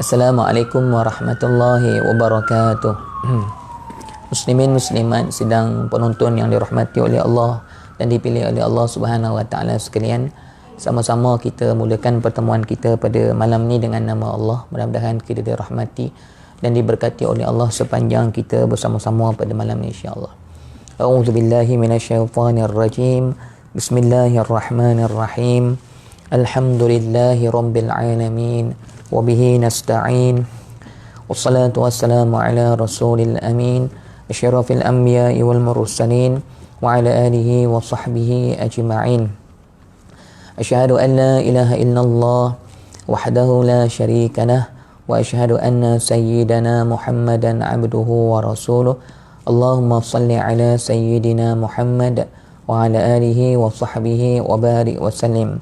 Assalamualaikum warahmatullahi wabarakatuh. Muslimin muslimat sidang penonton yang dirahmati oleh Allah dan dipilih oleh Allah Subhanahu wa taala sekalian, sama-sama kita mulakan pertemuan kita pada malam ni dengan nama Allah. Mudah-mudahan kita dirahmati dan diberkati oleh Allah sepanjang kita bersama-sama pada malam ni insya-Allah. A'udzubillahi minasyaitonir rajim. Bismillahirrahmanirrahim. Alhamdulillahi rabbil alamin. Wabihi nasta'in. Wassalatu wassalamu ala rasulil amin, asyrafil anbiya'i wal mursalin, wa ala alihi wa sahbihi ajma'in. Asyhadu an la ilaha illallah wahdahu la syarika lah, wa asyhadu anna sayyidana Muhammadan abduhu wa rasuluh. Allahumma salli ala sayyidina Muhammad wa ala alihi wa sahbihi wa barik wa sallim.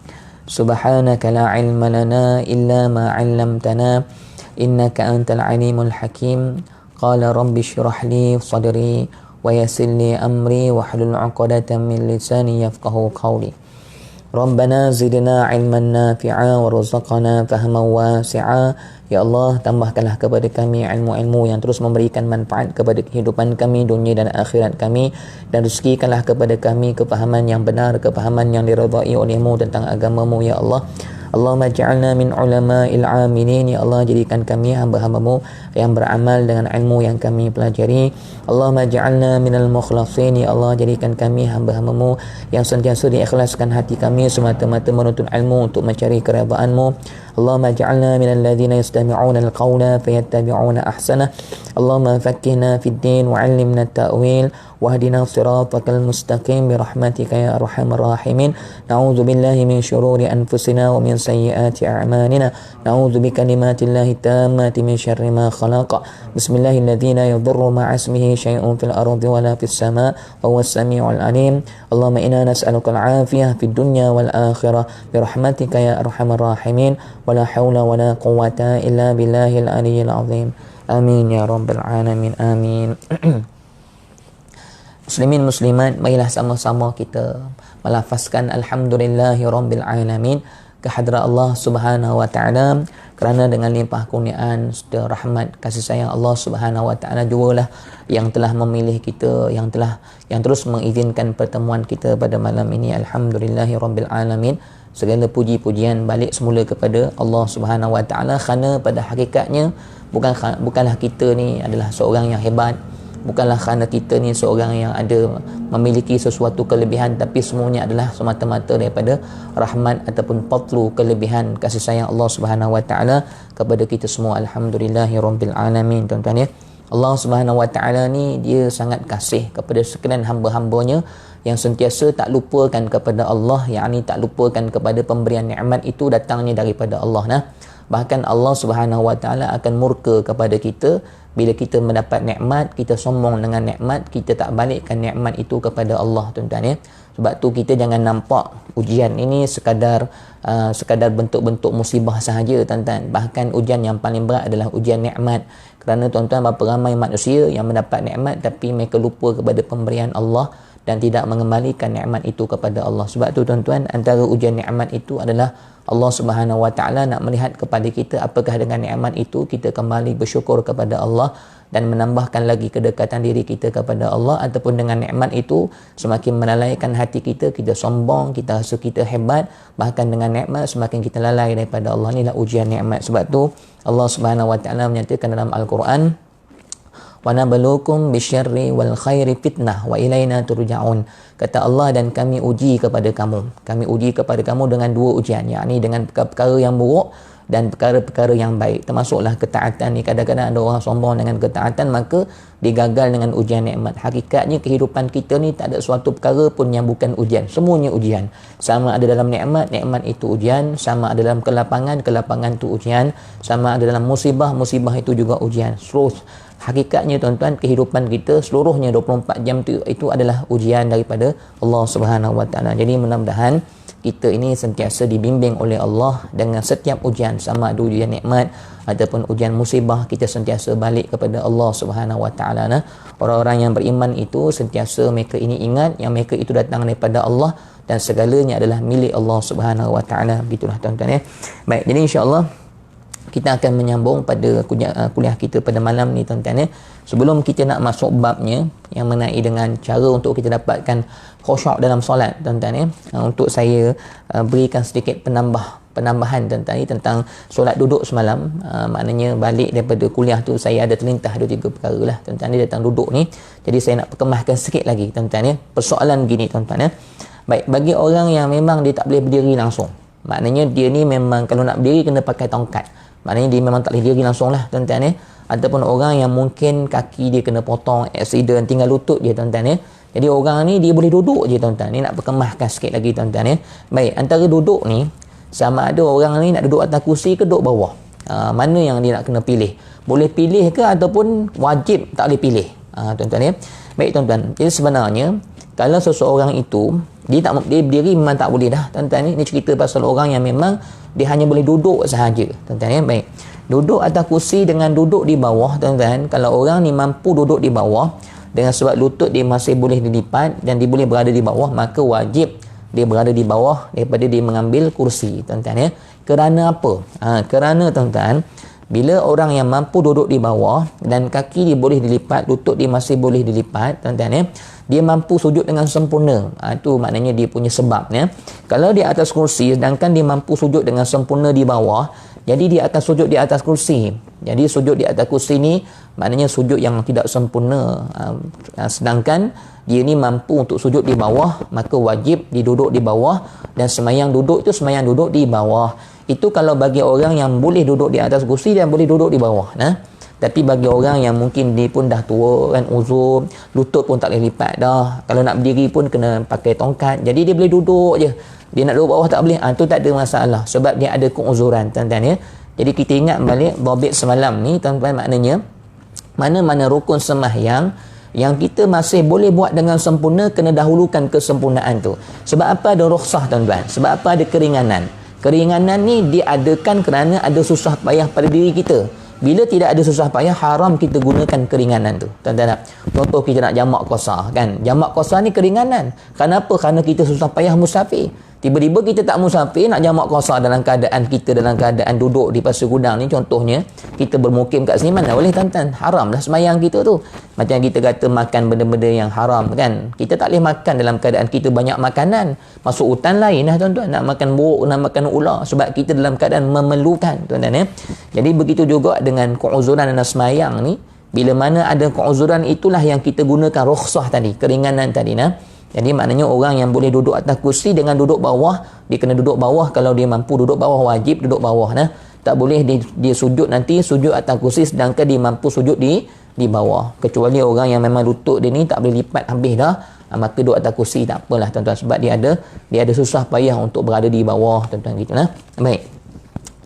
Subhanaka la ilma lana illa ma 'allamtana innaka antal alimul hakim. Qala rabbi shrah li sadri wa yassir li amri wahlul 'uqdatam min lisani yafqahu qawli. Rabbana zidna 'ilman nafi'a warzuqna fahman wasi'a. Ya Allah, tambahkanlah kepada kami ilmu-ilmu yang terus memberikan manfaat kepada kehidupan kami dunia dan akhirat kami, dan rezekikanlah kepada kami kefahaman yang benar, kefahaman yang diridai oleh-Mu tentang agama-Mu ya Allah. Allahumma ja'alna min ulama'il 'amilin. Ya Allah, jadikan kami hamba-hamba-Mu yang beramal dengan ilmu yang kami pelajari. Allahumma ja'alna minal mukhlasin. Ya Allah, jadikan kami hamba-hamba-Mu yang sentiasa diikhlaskan hati kami semata-mata menuntut ilmu untuk mencari keridaan-Mu. Allahumma ja'alna minal ladzina yastami'una al-qawla fayattabi'una ahsana. Allahumma faqqihna fid din wa 'allimna at-ta'wil wahdina siratal mustaqim birahmatika ya arhamar rahimin. Na'udzu billahi min syururi anfusina wa min sayyiati a'malina. Na'udzu bikalimatillahi tammati min syarri ma khalaqa. Bismillahilladzi la yadurru ma'a ismihi syai'un fil ardi wa la fis sama' wa huwas samiul alim. Allahumma inna nas'aluka al-'afiyah fid dunya wal akhirah birahmatika ya arhamar rahimin. Wala haula wala quwwata illa billahil aliyyil azim. Amin ya rabbal alamin. Amin. Muslimin muslimat, marilah sama-sama kita melafazkan alhamdulillahi rabbil alamin kehadrat Allah Subhanahu wa taala, kerana dengan limpah kurniaan serta rahmat kasih sayang Allah Subhanahu wa taala jugalah yang telah memilih kita, yang terus mengizinkan pertemuan kita pada malam ini. Alhamdulillahi rabbil alamin. Segala puji-pujian balik semula kepada Allah Subhanahu wa taala, kerana pada hakikatnya bukanlah kita ni adalah seorang yang hebat, bukanlah kerana kita ni seorang yang ada memiliki sesuatu kelebihan, tapi semuanya adalah semata-mata daripada rahmat ataupun fadlu, kelebihan kasih sayang Allah Subhanahu wa taala kepada kita semua. Alhamdulillahi rabbil alamin. Tuan-tuan ya, Allah Subhanahu wa taala ni dia sangat kasih kepada sekalian hamba-hambanya yang sentiasa tak lupakan kepada Allah, yakni tak lupakan kepada pemberian nikmat itu datangnya daripada Allah. Nah, bahkan Allah Subhanahu wa taala akan murka kepada kita bila kita mendapat nikmat, kita sombong dengan nikmat, kita tak balikkan nikmat itu kepada Allah, tuan-tuan ya. Sebab tu kita jangan nampak ujian ini sekadar bentuk-bentuk musibah sahaja, tuan-tuan. Bahkan ujian yang paling berat adalah ujian nikmat. Kerana tuan-tuan, berapa ramai manusia yang mendapat nikmat tapi mereka lupa kepada pemberian Allah dan tidak mengembalikan nikmat itu kepada Allah. Sebab tu tuan-tuan, antara ujian nikmat itu adalah Allah Subhanahu wa taala nak melihat kepada kita apakah dengan nikmat itu kita kembali bersyukur kepada Allah dan menambahkan lagi kedekatan diri kita kepada Allah, ataupun dengan nikmat itu semakin melalaikan hati kita, kita sombong, kita rasa kita hebat, bahkan dengan nikmat semakin kita lalai daripada Allah. Inilah ujian nikmat. Sebab tu Allah Subhanahu wa taala menyatakan dalam Al-Quran, wa nabluukum bisyarri wal khairi fitnah wa ilaina turja'un. Kata Allah, dan kami uji kepada kamu dengan dua ujian, yakni dengan perkara yang buruk dan perkara-perkara yang baik, termasuklah ketaatan ni. Kadang-kadang ada orang sombong dengan ketaatan, maka digagal dengan ujian nikmat. Hakikatnya kehidupan kita ni tak ada suatu perkara pun yang bukan ujian, semuanya ujian. Sama ada dalam nikmat itu ujian, sama ada dalam kelapangan itu ujian, sama ada dalam musibah itu juga ujian. Terus hakikatnya tuan-tuan, kehidupan kita seluruhnya 24 jam itu adalah ujian daripada Allah Subhanahu wa taala. Jadi mudah-mudahan kita ini sentiasa dibimbing oleh Allah dengan setiap ujian, sama ada ujian nikmat ataupun ujian musibah, kita sentiasa balik kepada Allah Subhanahu wa taala. Nah, orang-orang yang beriman itu sentiasa mereka ini ingat yang mereka itu datang daripada Allah dan segalanya adalah milik Allah Subhanahu wa taala. Begitulah tuan-tuan ya. Baik, jadi insya-Allah kita akan menyambung pada kuliah kita pada malam ni tuan-tuan ya. Sebelum kita nak masuk babnya yang mengenai dengan cara untuk kita dapatkan khusyuk dalam solat tuan-tuan ya, untuk saya berikan sedikit penambahan tuan-tuan tentang solat duduk semalam. Maknanya balik daripada kuliah tu saya ada terlintas 2-3 perkara lah tuan-tuan dia tentang duduk ni. Jadi saya nak perkemaskan sikit lagi tuan-tuan ya. Persoalan gini tuan-tuan ya. Baik, bagi orang yang memang dia tak boleh berdiri langsung, maknanya dia ni memang kalau nak berdiri kena pakai tongkat. Maknanya dia memang tak boleh diri langsung lah tuan-tuan ya. Ataupun orang yang mungkin kaki dia kena potong, accident, tinggal lutut je tuan-tuan ya. Jadi orang ni dia boleh duduk je tuan-tuan. Ni nak perkemaskan sikit lagi tuan-tuan ya. Baik, antara duduk ni sama ada orang ni nak duduk atas kursi ke duduk bawah. Mana yang dia nak kena pilih? Boleh pilih ke ataupun wajib tak boleh pilih? Tuan-tuan ya. Baik tuan-tuan. Jadi sebenarnya kalau seseorang itu dia berdiri memang tak boleh dah tuan-tuan ni. Ni cerita pasal orang yang memang dia hanya boleh duduk sahaja tuan-tuan ya. Baik, duduk atas kursi dengan duduk di bawah tuan-tuan, kalau orang ni mampu duduk di bawah dengan sebab lutut dia masih boleh dilipat dan dia boleh berada di bawah, maka wajib dia berada di bawah daripada dia mengambil kursi tuan-tuan ya. Kerana apa? Kerana tuan-tuan, bila orang yang mampu duduk di bawah dan kaki dia boleh dilipat, lutut dia masih boleh dilipat tuan-tuan ya, dia mampu sujud dengan sempurna. Itu maknanya dia punya sebab ya. Kalau di atas kursi sedangkan dia mampu sujud dengan sempurna di bawah, jadi dia akan sujud di atas kursi. Jadi sujud di atas kursi ni maknanya sujud yang tidak sempurna. Sedangkan dia ni mampu untuk sujud di bawah, maka wajib diduduk di bawah, dan semayang duduk itu semayang duduk di bawah. Itu kalau bagi orang yang boleh duduk di atas kursi dan boleh duduk di bawah. Tapi bagi orang yang mungkin dia pun dah tua kan, uzur, lutut pun tak boleh lipat dah, kalau nak berdiri pun kena pakai tongkat, jadi dia boleh duduk je. Dia nak duduk bawah tak boleh, tu tak ada masalah sebab dia ada keuzuran tuan-tuan ya. Jadi kita ingat balik dhabit semalam ni tuan-tuan, maknanya mana-mana rukun sembahyang yang kita masih boleh buat dengan sempurna, kena dahulukan kesempurnaan tu. Sebab apa ada rukhsah tuan-tuan? Sebab apa ada keringanan? Keringanan ni diadakan kerana ada susah payah pada diri kita. Bila tidak ada susah payah, haram kita gunakan keringanan tu. Tuan-tuan, contoh kita nak jamak qasar kan. Jamak qasar ni keringanan. Kenapa? Kerana kita susah payah musafir. Tiba-tiba kita tak musafir, nak jamak qasar dalam keadaan kita dalam keadaan duduk di Pasir Gudang ni contohnya, kita bermukim kat sini, mana boleh tuan-tuan? Haram dah semayang kita tu. Macam kita kata makan benda-benda yang haram kan. Kita tak boleh makan dalam keadaan kita banyak makanan. Masuk hutan lain dah tuan-tuan. Nak makan buruk, nak makan ular. Sebab kita dalam keadaan memerlukan tuan-tuan ya. Jadi begitu juga dengan keuzuran dalam semayang ni. Bila mana ada keuzuran, itulah yang kita gunakan rukhsah tadi, keringanan tadi Jadi maknanya orang yang boleh duduk atas kursi dengan duduk bawah, dia kena duduk bawah. Kalau dia mampu duduk bawah, wajib duduk bawah Tak boleh dia sujud nanti sujud atas kursi sedangkan dia mampu sujud di bawah. Kecuali orang yang memang lutut dia ni tak boleh lipat habis dah, maka duduk atas kursi tak apalah tuan-tuan, sebab dia ada susah payah untuk berada di bawah tuan-tuan gitu Baik,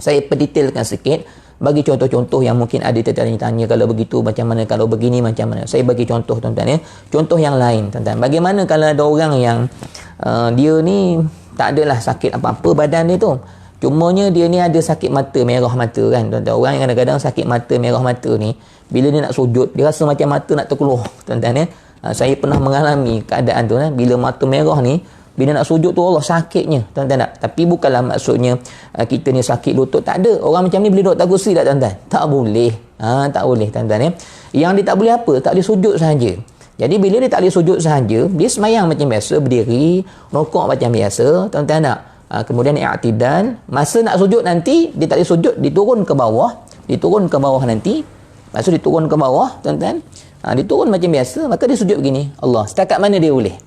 saya perdetailkan sikit. Bagi contoh-contoh yang mungkin ada tertanya-tanya, kalau begitu macam mana, kalau begini macam mana. Saya bagi contoh tuan-tuan ya. Contoh yang lain tuan-tuan. Bagaimana kalau ada orang yang dia ni tak adalah sakit apa-apa badan dia tu. Cumanya dia ni ada sakit mata, merah mata kan tuan-tuan. Orang yang kadang-kadang sakit mata, merah mata ni, bila dia nak sujud, dia rasa macam mata nak terkeluar tuan-tuan ya. Saya pernah mengalami keadaan tu bila mata merah ni, bila nak sujud tu Allah sakitnya tuan-tuan Tapi bukanlah maksudnya kita ni sakit lutut, tak ada. Orang macam ni boleh duduk atas kursi tak tuan-tuan? Tak boleh. Tak boleh tuan-tuan ya. Yang dia tak boleh apa? Tak boleh sujud sahaja. Jadi bila dia tak boleh sujud sahaja, dia semayang macam biasa, berdiri, rokok macam biasa tuan-tuan kemudian i'tidal. Masa nak sujud nanti dia tak boleh sujud, diturun ke bawah. Nanti maksud diturun ke bawah tuan-tuan. Diturun macam biasa, maka dia sujud begini. Allah, setakat mana dia boleh?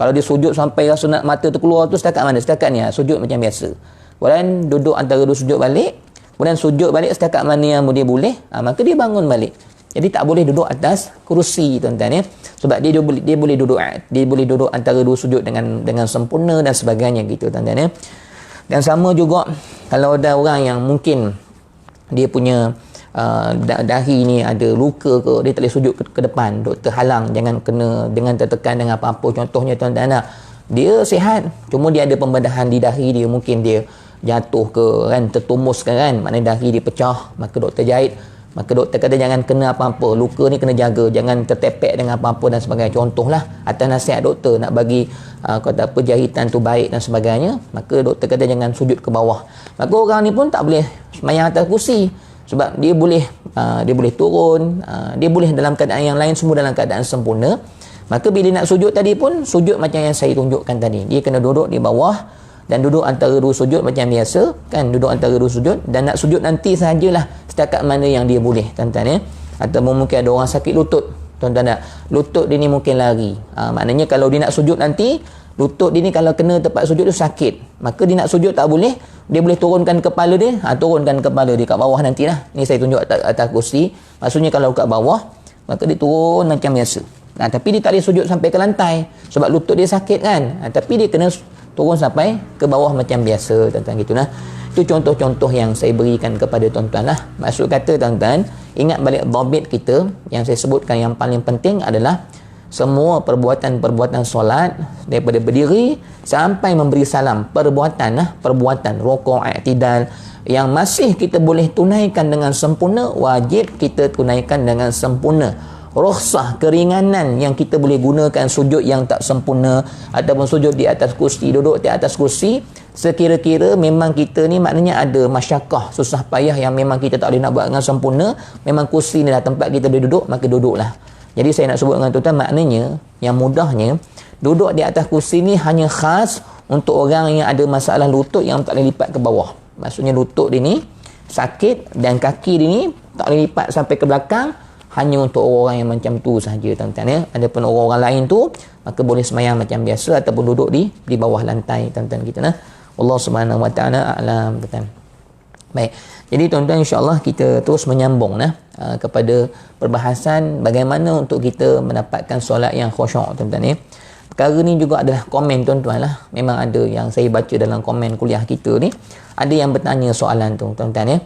Kalau dia sujud sampai rasa nak mata terkeluar tu setakat mana? Setakat ni sujud macam biasa. Kemudian duduk antara dua sujud balik. Kemudian sujud balik setakat mana yang dia boleh. Maka dia bangun balik. Jadi tak boleh duduk atas kursi tuan-tuan ya. Sebab dia boleh duduk antara dua sujud dengan sempurna dan sebagainya gitu tuan-tuan ya. Dan sama juga kalau ada orang yang mungkin dia punya dahi ni ada luka ke, dia tak boleh sujud ke depan, doktor halang jangan kena dengan tertekan dengan apa-apa. Contohnya tuan-tuan dia sihat, cuma dia ada pembedahan di dahi dia, mungkin dia jatuh ke kan, tertumus kan, maknanya dahi dia pecah, maka doktor jahit, maka doktor kata jangan kena apa-apa, luka ni kena jaga, jangan tertepek dengan apa-apa dan sebagainya. Contohlah atas nasihat doktor nak bagi kata apa jahitan tu baik dan sebagainya, maka doktor kata jangan sujud ke bawah. Maka orang ni pun tak boleh semayang atas kursi. Sebab dia boleh turun, dia boleh dalam keadaan yang lain, semua dalam keadaan sempurna. Maka bila nak sujud tadi pun, sujud macam yang saya tunjukkan tadi. Dia kena duduk di bawah dan duduk antara dua sujud macam biasa, kan, duduk antara dua sujud, dan nak sujud nanti sajalah setakat mana yang dia boleh, tuan-tuan ya. Atau mungkin ada orang sakit lutut, tuan-tuan tak? Lutut dia ni mungkin lari. Maknanya kalau dia nak sujud nanti, lutut dia ni kalau kena tempat sujud tu sakit, maka dia nak sujud tak boleh, dia boleh turunkan kepala dia, turunkan kepala dia kat bawah nantilah. Ni saya tunjuk atas kursi. Maksudnya kalau kat bawah, maka dia turun macam biasa. Tapi dia tak boleh sujud sampai ke lantai sebab lutut dia sakit kan. Tapi dia kena turun sampai ke bawah macam biasa, tuan-tuan, gitu lah. Itu contoh-contoh yang saya berikan kepada tuan-tuan lah. Maksud kata, tuan-tuan, ingat balik dhabit kita yang saya sebutkan. Yang paling penting adalah semua perbuatan-perbuatan solat daripada berdiri sampai memberi salam, perbuatan rukuk, i'tidal yang masih kita boleh tunaikan dengan sempurna, wajib kita tunaikan dengan sempurna. Rukhsah, keringanan yang kita boleh gunakan sujud yang tak sempurna ataupun sujud di atas kursi, duduk di atas kursi, sekira-kira memang kita ni maknanya ada masyakkah, susah payah yang memang kita tak boleh nak buat dengan sempurna, memang kursi ni lah tempat kita boleh duduk, maka duduklah. Jadi saya nak sebut dengan tuan-tuan, maknanya yang mudahnya duduk di atas kursi ni hanya khas untuk orang yang ada masalah lutut yang tak boleh lipat ke bawah. Maksudnya lutut dia ni sakit dan kaki dia ni tak boleh lipat sampai ke belakang, hanya untuk orang yang macam tu sahaja, tuan-tuan ya. Adapun orang-orang lain tu maka boleh semayang macam biasa ataupun duduk di bawah lantai, tuan-tuan kita nah. Allah Subhanahu Wa Taala a'lam, tuan-tuan. Baik. Jadi tuan-tuan, insya-Allah kita terus menyambung kepada perbahasan bagaimana untuk kita mendapatkan solat yang khusyuk, tuan-tuan ya. Perkara ni juga adalah komen, tuan-tuan lah. Memang ada yang saya baca dalam komen kuliah kita ni, ada yang bertanya soalan tu, tuan-tuan ya.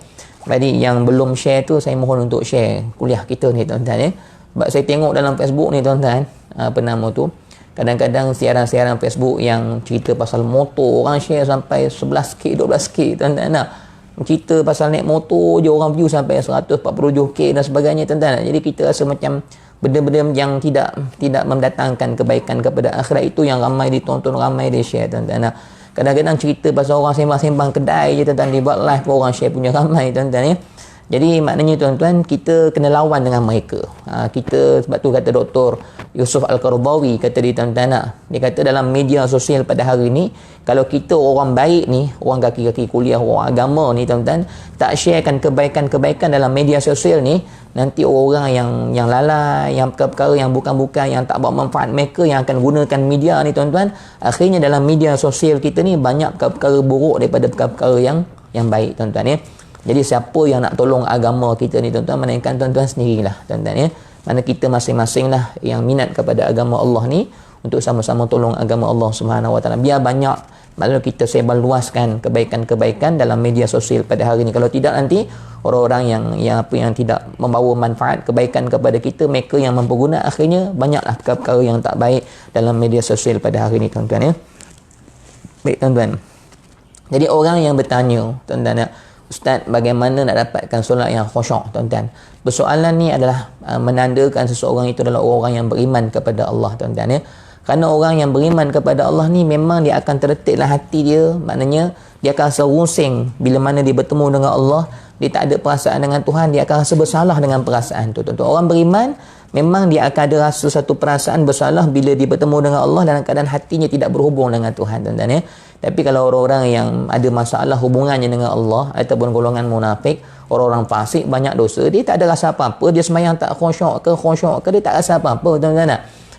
Jadi yang belum share tu, saya mohon untuk share kuliah kita ni, tuan-tuan ya. Sebab saya tengok dalam Facebook ni, tuan-tuan, apa nama tu, kadang-kadang siaran-siaran Facebook yang cerita pasal motor, orang share sampai 11k, 12k, tuan-tuan nah. Cerita pasal naik motor je orang view sampai 147k dan sebagainya, tuan-tuan. Jadi kita rasa macam benda-benda yang tidak mendatangkan kebaikan kepada akhirat itu yang ramai ditonton, ramai di share, tuan-tuan nah. Kadang-kadang cerita pasal orang sembang-sembang kedai je, tuan-tuan, dibuat live orang share punya ramai, tuan-tuan ya. Jadi maknanya, tuan-tuan, kita kena lawan dengan mereka. Kita, sebab tu kata Dr. Yusuf Al-Qaradawi, kata dia, tuan-tuan, dia kata dalam media sosial pada hari ni, kalau kita orang baik ni, orang kaki-kaki kuliah, orang agama ni, tuan-tuan, tak sharekan kebaikan-kebaikan dalam media sosial ni, nanti orang yang lalai, yang perkara-perkara yang bukan-bukan, yang tak bawa manfaat mereka, yang akan gunakan media ni, tuan-tuan, akhirnya dalam media sosial kita ni banyak perkara-perkara buruk daripada perkara-perkara yang baik, tuan-tuan ya. Jadi siapa yang nak tolong agama kita ni, tuan-tuan, melainkan tuan-tuan sendirilah, tuan-tuan ya. Mana kita masing-masing lah yang minat kepada agama Allah ni, untuk sama-sama tolong agama Allah Subhanahu Wa Taala. Biar banyak maksudnya kita sebar luaskan kebaikan-kebaikan dalam media sosial pada hari ini. Kalau tidak, nanti orang-orang yang tidak membawa manfaat kebaikan kepada kita, mereka yang memperguna, akhirnya banyaklah perkara-perkara yang tak baik dalam media sosial pada hari ini, tuan-tuan ya. Baik, tuan-tuan. Jadi orang yang bertanya, tuan-tuan ya, Ustaz, bagaimana nak dapatkan solat yang khusyuk, tuan-tuan? Persoalan ni adalah menandakan seseorang itu adalah orang yang beriman kepada Allah, tuan-tuan ya. Kerana orang yang beriman kepada Allah ni memang dia akan terdetiklah hati dia, maknanya dia akan rasa rusing bila mana dia bertemu dengan Allah, dia tak ada perasaan dengan Tuhan, dia akan rasa bersalah dengan perasaan tu, tuan-tuan. Orang beriman memang dia akan ada rasa satu perasaan bersalah bila dia bertemu dengan Allah dalam keadaan hatinya tidak berhubung dengan Tuhan, tuan-tuan ya. Tapi kalau orang-orang yang ada masalah hubungannya dengan Allah ataupun golongan munafik, orang-orang fasik, banyak dosa, dia tak ada rasa apa-apa, dia sembahyang tak khusyuk ke, dia tak rasa apa-apa, tuan-tuan.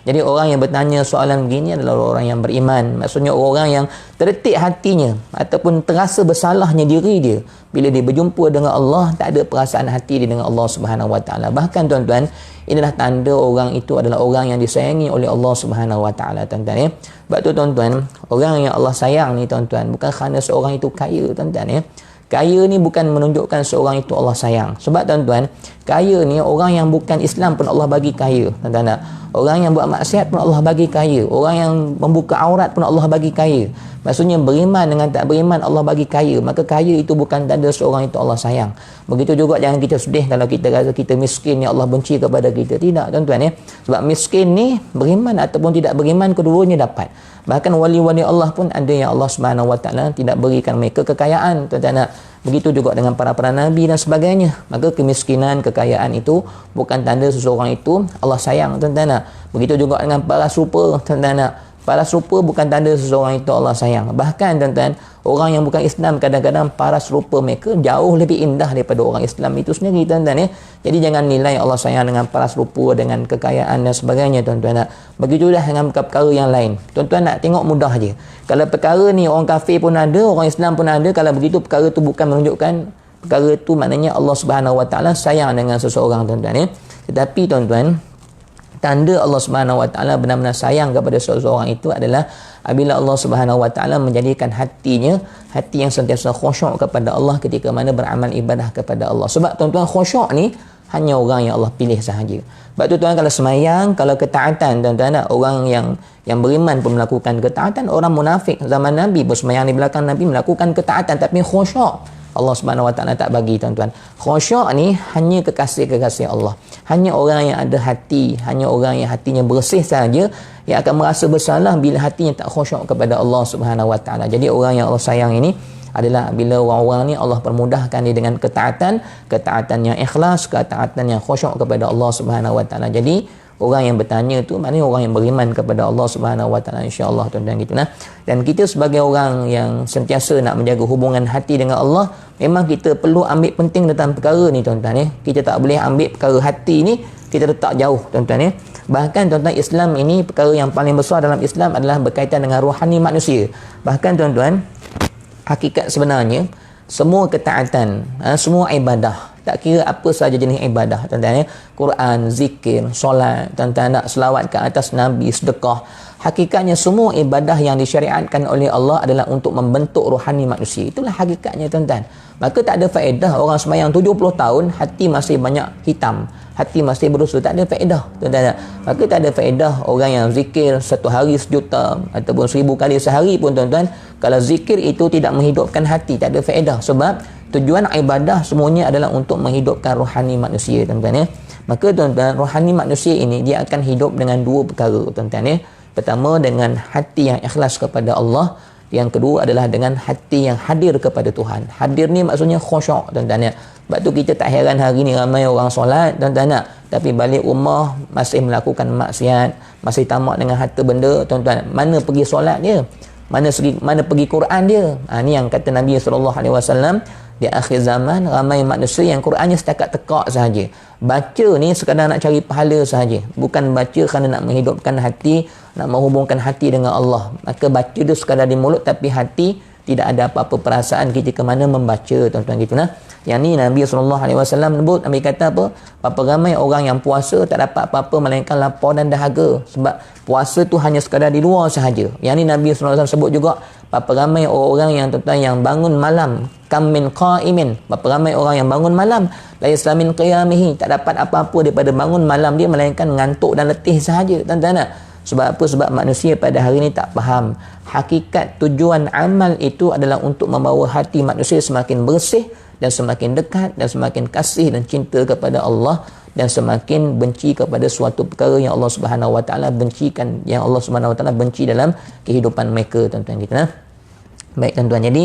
Jadi orang yang bertanya soalan begini adalah orang yang beriman. Maksudnya orang yang terdetik hatinya ataupun terasa bersalahnya diri dia bila dia berjumpa dengan Allah, tak ada perasaan hati dia dengan Allah Subhanahu Wa Taala. Bahkan, tuan-tuan, inilah tanda orang itu adalah orang yang disayangi oleh Allah Subhanahu Wa Taala, tuan-tuan ya. Sebab tu, tuan-tuan, orang yang Allah sayang ni, tuan-tuan, bukan kerana seorang itu kaya, tuan-tuan ya. Kaya ni bukan menunjukkan seorang itu Allah sayang. Sebab, tuan-tuan, kaya ni orang yang bukan Islam pun Allah bagi kaya, tuan-tuan tak? Orang yang buat maksiat pun Allah bagi kaya. Orang yang membuka aurat pun Allah bagi kaya. Maksudnya beriman dengan tak beriman Allah bagi kaya. Maka kaya itu bukan tanda seorang itu Allah sayang. Begitu juga jangan kita sedih kalau kita rasa kita miskin ni Allah benci kepada kita. Tidak, tuan-tuan ya. Sebab miskin ni beriman ataupun tidak beriman, keduanya dapat. Bahkan wali-wali Allah pun ada yang Allah Subhanahu Wa Taala tidak berikan mereka kekayaan, tuan-tuan. Begitu juga dengan para nabi dan sebagainya. Maka kemiskinan, kekayaan itu bukan tanda seseorang itu Allah sayang, tuan-tuan. Begitu juga dengan para serupa, tuan-tuan. Para serupa bukan tanda seseorang itu Allah sayang. Bahkan, tuan-tuan, orang yang bukan Islam kadang-kadang para serupa mereka jauh lebih indah daripada orang Islam itu sendiri, tuan-tuan. Jadi jangan nilai Allah sayang dengan para serupa, dengan kekayaan dan sebagainya, tuan-tuan. Begitulah dengan perkara yang lain. Tuan-tuan nak tengok mudah aja. Kalau perkara ni orang kafir pun ada, orang Islam pun ada, kalau begitu perkara tu bukan menunjukkan perkara tu maknanya Allah Subhanahu Wa Taala sayang dengan seseorang, tuan-tuan. Tetapi, tuan-tuan, tanda Allah Subhanahu Wa Taala benar-benar sayang kepada seseorang itu adalah apabila Allah Subhanahu Wa Taala menjadikan hatinya hati yang sentiasa khusyuk kepada Allah ketika mana beramal ibadah kepada Allah. Sebab, tuan-tuan, khusyuk ni hanya orang yang Allah pilih sahaja. Sebab tu, tuan, kalau semayang, kalau ketaatan, tuan-tuan, orang yang beriman pun melakukan ketaatan. Orang munafik zaman Nabi pun semayang di belakang Nabi melakukan ketaatan, tapi khusyuk Allah Subhanahu Wa Taala tak bagi, tuan-tuan. Khusyuk ni hanya kekasih-kekasih Allah. Hanya orang yang ada hati, hanya orang yang hatinya bersih saja yang akan merasa bersalah bila hatinya tak khusyuk kepada Allah Subhanahu Wa Taala. Jadi orang yang Allah sayang ini adalah bila orang-orang ni Allah permudahkan dia dengan ketaatan yang ikhlas, ketaatan yang khusyuk kepada Allah Subhanahu Wa Taala. Jadi orang yang bertanya tu maknanya orang yang beriman kepada Allah Subhanahu Wa Taala, insya-Allah, tuan-tuan, gitu nah. Dan kita sebagai orang yang sentiasa nak menjaga hubungan hati dengan Allah, memang kita perlu ambil penting tentang perkara ni, tuan-tuan. Kita tak boleh ambil perkara hati ni kita letak jauh, tuan-tuan. Bahkan, tuan-tuan, Islam ini perkara yang paling besar dalam Islam adalah berkaitan dengan rohani manusia. Bahkan, tuan-tuan, hakikat sebenarnya semua ketaatan, semua ibadah, tak kira apa sahaja jenis ibadah, tuan-tuan, Quran, zikir, solat, tuan-tuan, nak selawat ke atas Nabi, sedekah, hakikatnya semua ibadah yang disyariatkan oleh Allah adalah untuk membentuk rohani manusia. Itulah hakikatnya, tuan-tuan. Maka tak ada faedah orang sembahyang 70 tahun hati masih banyak hitam, hati masih berdosa, tak ada faedah, tuan-tuan. Maka tak ada faedah orang yang zikir 1 hari 1 juta ataupun 1000 kali sehari pun, tuan-tuan, kalau zikir itu tidak menghidupkan hati, tak ada faedah. Sebab tujuan ibadah semuanya adalah untuk menghidupkan rohani manusia, tuan-tuan. Maka, tuan-tuan, rohani manusia ini dia akan hidup dengan 2 perkara, tuan-tuan. Pertama, dengan hati yang ikhlas kepada Allah. Yang kedua adalah dengan hati yang hadir kepada Tuhan. Hadir ni maksudnya khusyuk, tuan-tuan. Sebab tu kita tak heran hari ni ramai orang solat, tuan-tuan, tapi balik rumah masih melakukan maksiat, masih tamak dengan harta benda, tuan-tuan. Mana pergi solat dia? Mana pergi Quran dia? Ni yang kata Nabi SAW, di akhir zaman ramai manusia yang Qurannya setakat tekak sahaja. Baca ni sekadar nak cari pahala sahaja, bukan baca kerana nak menghidupkan hati, nak menghubungkan hati dengan Allah. Maka baca tu sekadar di mulut, tapi hati tidak ada apa-apa perasaan ketika mana membaca, tuan-tuan, gitu nah. Yang ni Nabi SAW sebut, Nabi kata apa? Berapa ramai orang yang puasa tak dapat apa-apa melainkan lapar dan dahaga. Sebab puasa tu hanya sekadar di luar sahaja. Yang ni Nabi SAW sebut juga, berapa ramai orang yang, tuan-tuan, yang bangun malam, kam min qa'imin, berapa ramai orang yang bangun malam, la yaslamin qiyamihi, tak dapat apa-apa daripada bangun malam dia melainkan ngantuk dan letih sahaja, tuan-tuan. Sebab apa? Sebab manusia pada hari ini tak faham hakikat tujuan amal itu adalah untuk membawa hati manusia semakin bersih dan semakin dekat dan semakin kasih dan cinta kepada Allah dan semakin benci kepada suatu perkara yang Allah Subhanahu Wa Taala bencikan, yang Allah Subhanahu Wa Taala benci dalam kehidupan mereka, tuan-tuan, kita nah. Baik, tuan-tuan, jadi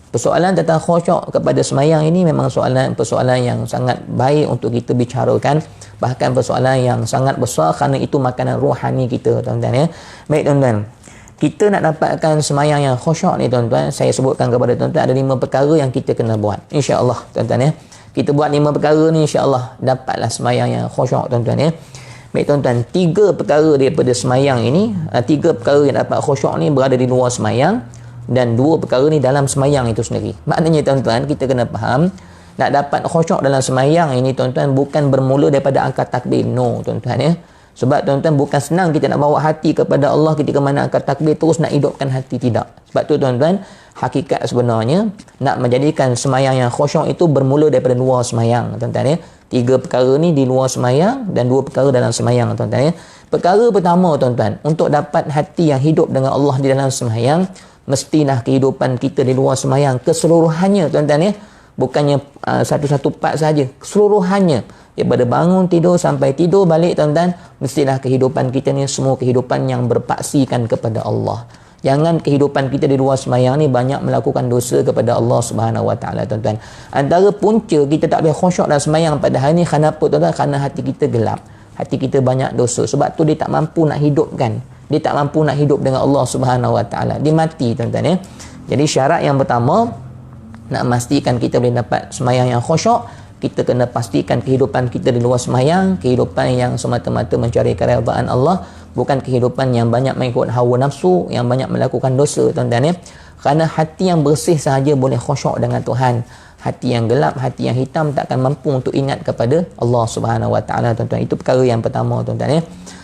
persoalan tentang khusyuk kepada semayang ini memang persoalan yang sangat baik untuk kita bicarakan, bahkan persoalan yang sangat besar kerana itu makanan rohani kita, tuan-tuan. Baik, tuan-tuan, kita nak dapatkan semayang yang khusyuk ni, tuan-tuan, saya sebutkan kepada tuan-tuan ada 5 perkara yang kita kena buat, insya-Allah, tuan-tuan. Kita buat 5 perkara ni, insya-Allah dapatlah semayang yang khusyuk, tuan-tuan. Baik, tuan-tuan, 3 perkara daripada semayang ini, 3 perkara yang dapat khusyuk ni berada di luar semayang, dan 2 perkara ni dalam semayang itu sendiri. Maknanya, tuan-tuan, kita kena faham, nak dapat khusyuk dalam semayang ini, tuan-tuan, bukan bermula daripada angkat takbir. No, tuan-tuan. Sebab, tuan-tuan, bukan senang kita nak bawa hati kepada Allah ketika mana angkat takbir terus nak hidupkan hati, tidak. Sebab tu, tuan-tuan, hakikat sebenarnya nak menjadikan semayang yang khusyuk itu bermula daripada luar semayang, tuan-tuan. 3 perkara ni di luar semayang dan 2 perkara dalam semayang, tuan-tuan. Perkara pertama, tuan-tuan, untuk dapat hati yang hidup dengan Allah di dalam semayang, mestilah kehidupan kita di luar semayang keseluruhannya, tuan-tuan. Bukannya satu-satu part saja, keseluruhannya, daripada bangun tidur sampai tidur balik, tuan-tuan, mestilah kehidupan kita ni semua kehidupan yang berpaksikan kepada Allah, Jangan kehidupan kita di luar semayang ni banyak melakukan dosa kepada Allah Subhanahu Wa Taala, tuan-tuan. Antara punca kita tak boleh khusyuk dalam semayang pada hari ni kerana apa, tuan-tuan? Kerana hati kita gelap. Hati kita banyak dosa. Sebab tu dia tak mampu nak hidupkan. Dia tak mampu nak hidup dengan Allah Subhanahu Wa Taala. Dia mati, tuan-tuan ya. Jadi syarat yang pertama, nak memastikan kita boleh dapat semayang yang khusyuk, kita kena pastikan kehidupan kita di luar semayang, kehidupan yang semata-mata mencari keredaan Allah, bukan kehidupan yang banyak mengikut hawa nafsu, yang banyak melakukan dosa, tuan-tuan ya. Kerana hati yang bersih sahaja boleh khusyuk dengan Tuhan. Hati yang gelap, hati yang hitam tak akan mampu untuk ingat kepada Allah Subhanahu Wa Taala, tuan-tuan. Itu perkara yang pertama, tuan-tuan ya.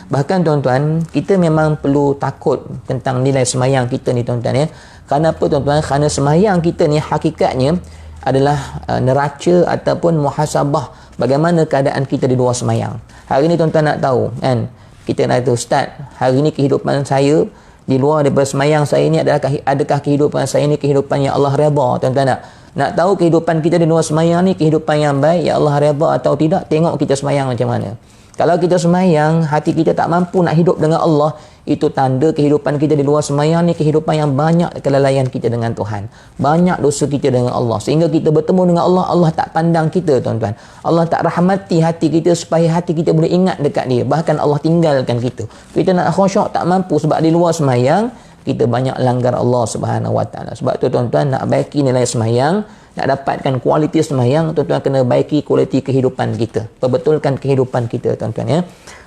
Bahkan, tuan-tuan, kita memang perlu takut tentang nilai semayang kita ni, tuan-tuan ya. Kerana apa, tuan-tuan? Kerana semayang kita ni hakikatnya adalah neraca ataupun muhasabah bagaimana keadaan kita di luar semayang. Hari ni tuan-tuan nak tahu kan, kita nak tahu, Ustaz, hari ni kehidupan saya di luar daripada semayang saya ni adakah kehidupan saya ni kehidupan yang Allah redha, tuan-tuan? Nak tahu kehidupan kita di luar semayang ni kehidupan yang baik, yang Allah redha atau tidak, tengok kita semayang macam mana. Kalau kita semayang, hati kita tak mampu nak hidup dengan Allah, itu tanda kehidupan kita di luar semayang ni kehidupan yang banyak kelalaian kita dengan Tuhan. Banyak dosa kita dengan Allah. Sehingga kita bertemu dengan Allah, Allah tak pandang kita, tuan-tuan. Allah tak rahmati hati kita supaya hati kita boleh ingat dekat dia. Bahkan Allah tinggalkan kita. Kita nak khusyuk tak mampu sebab di luar semayang, kita banyak langgar Allah Subhanahu Wa Taala. Sebab tu, tuan-tuan, nak baiki nilai semayang, nak dapatkan kualiti semayang, tuan-tuan kena baiki kualiti kehidupan kita. Perbetulkan kehidupan kita, tuan-tuan ya.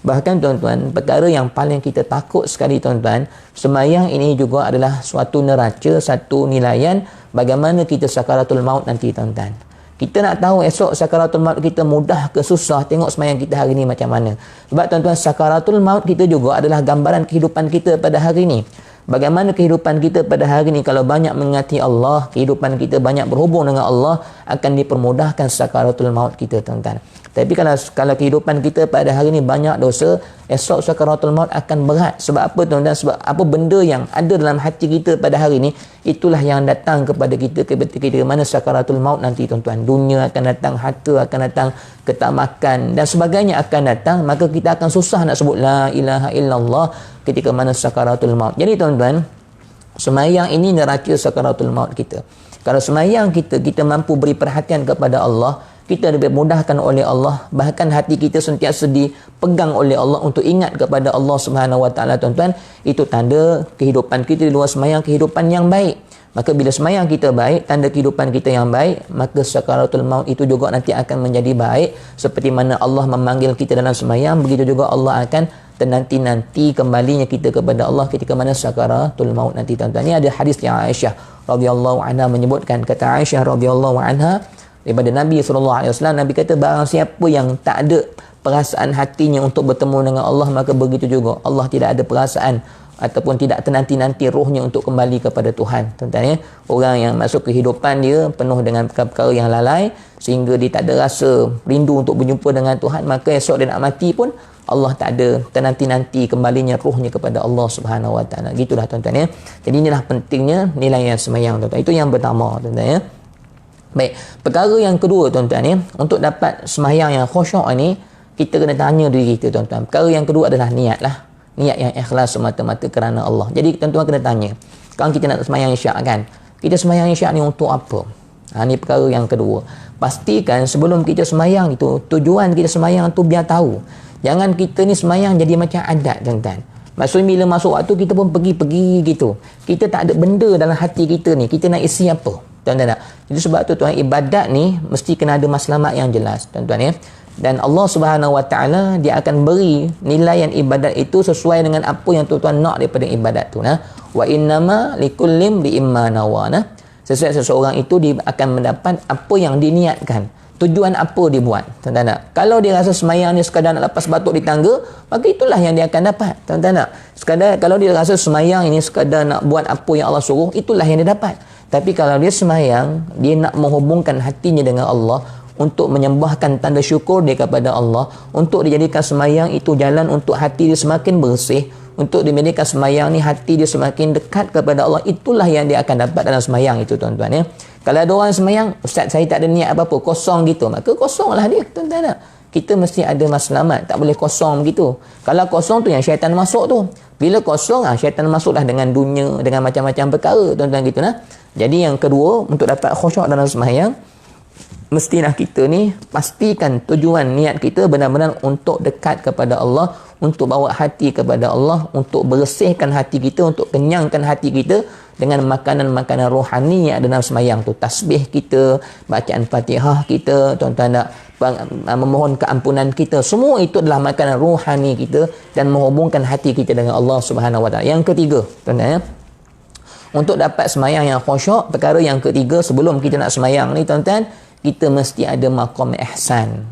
Bahkan, tuan-tuan, perkara yang paling kita takut sekali, tuan-tuan, semayang ini juga adalah suatu neraca, satu nilaian bagaimana kita sakaratul maut nanti, tuan-tuan. Kita nak tahu esok sakaratul maut kita mudah ke susah, tengok semayang kita hari ni macam mana. Sebab, tuan-tuan, sakaratul maut kita juga adalah gambaran kehidupan kita pada hari ni. Bagaimana kehidupan kita pada hari ini kalau banyak mengingati Allah, kehidupan kita banyak berhubung dengan Allah, akan dipermudahkan sakaratul maut kita, tuan-tuan. Tapi kalau kehidupan kita pada hari ini banyak dosa, esok sakaratul maut akan berat. Sebab apa, tuan-tuan? Sebab apa benda yang ada dalam hati kita pada hari ini, itulah yang datang kepada kita ketika mana sakaratul maut nanti, tuan-tuan. Dunia akan datang, harta akan datang, ketamakan dan sebagainya akan datang, maka kita akan susah nak sebut la ilaha illallah ketika mana sakaratul maut. Jadi, tuan-tuan, semayang ini neraca sakaratul maut kita. Kalau semayang kita mampu beri perhatian kepada Allah, kita dipermudahkan oleh Allah, bahkan hati kita sentiasa dipegang oleh Allah untuk ingat kepada Allah Subhanahu Wa Taala, tuan-tuan. Itu tanda kehidupan kita di luar semayang kehidupan yang baik. Maka bila semayang kita baik, tanda kehidupan kita yang baik, maka sakaratul maut itu juga nanti akan menjadi baik. Seperti mana Allah memanggil kita dalam semayang, begitu juga Allah akan nanti kembalinya kita kepada Allah ketika mana sakaratul maut nanti, tuan-tuan. Ini ada hadis yang Aisyah radhiyallahu anha menyebutkan. Kata Aisyah radhiyallahu anha, daripada Nabi SAW, Nabi kata, barang siapa yang tak ada perasaan hatinya untuk bertemu dengan Allah, maka begitu juga Allah tidak ada perasaan ataupun tidak tenanti-nanti rohnya untuk kembali kepada Tuhan, tuan-tuan ya. Orang yang masuk kehidupan dia penuh dengan perkara-perkara yang lalai, sehingga dia tak ada rasa rindu untuk berjumpa dengan Tuhan, maka esok dia nak mati pun Allah tak ada tenanti-nanti kembalinya rohnya kepada Allah Subhanahu Wa Taala. Gitulah, tuan-tuan ya. Jadi inilah pentingnya nilai yang semayang, tuan-tuan. Itu yang pertama, tuan-tuan ya. Baik, perkara yang kedua, tuan-tuan ya, untuk dapat semayang yang khusyuk ini, kita kena tanya diri kita, tuan-tuan. Perkara yang kedua adalah niat lah. Niat yang ikhlas semata-mata kerana Allah. Jadi, tuan-tuan kena tanya, kalau kita nak semayang isyak kan, kita semayang isyak ni untuk apa? Ini perkara yang kedua. Pastikan sebelum kita semayang itu, tujuan kita semayang tu biar tahu. Jangan kita ni semayang jadi macam adat, tuan-tuan. Maksudnya bila masuk waktu kita pun pergi-pergi gitu. Kita tak ada benda dalam hati kita ni. Kita nak isi apa? Tuan-tuan tak? Jadi sebab tu, tuan, ibadat ni mesti kena ada matlamat yang jelas, tuan-tuan ya. Dan Allah Subhanahu Wa Taala dia akan beri nilaian ibadat itu sesuai dengan apa yang tuan-tuan nak daripada ibadat tu. Wa innama likullim biimma nawa. Sesuai seseorang itu dia akan mendapat apa yang diniatkan. Tujuan apa dia buat, tuan-tuan tak? Kalau dia rasa semayang ni sekadar nak lepas batuk di tangga, maka itulah yang dia akan dapat, tuan-tuan tak? Sekadar kalau dia rasa semayang ini sekadar nak buat apa yang Allah suruh, itulah yang dia dapat. Tapi kalau dia semayang, dia nak menghubungkan hatinya dengan Allah, untuk menyembahkan tanda syukur dia kepada Allah, untuk dijadikan semayang itu jalan untuk hati dia semakin bersih, untuk dijadikan semayang ni hati dia semakin dekat kepada Allah, itulah yang dia akan dapat dalam semayang itu, tuan-tuan ya. Kalau ada orang semayang, Ustaz saya tak ada niat apa-apa, kosong gitu, maka kosonglah dia, tuan-tuan tak? Kita mesti ada matlamat, tak boleh kosong begitu. Kalau kosong tu yang syaitan masuk tu. Bila kosong, syaitan masuklah dengan dunia, dengan macam-macam perkara, tuan-tuan gitu nah. Jadi yang kedua, untuk dapat khusyuk dalam sembahyang, mestilah kita ni pastikan tujuan niat kita benar-benar untuk dekat kepada Allah, untuk bawa hati kepada Allah, untuk bersihkan hati kita, untuk kenyangkan hati kita dengan makanan-makanan rohani yang ada dalam sembahyang tu. Tasbih kita, bacaan Fatihah kita, tuan-tuan nak memohon keampunan kita, semua itu adalah makanan rohani kita dan menghubungkan hati kita dengan Allah Subhanahu Wa Taala. Yang ketiga, tuan-tuan ya, untuk dapat sembahyang yang khusyuk, perkara yang ketiga sebelum kita nak sembahyang ni tuan-tuan, kita mesti ada maqam ihsan.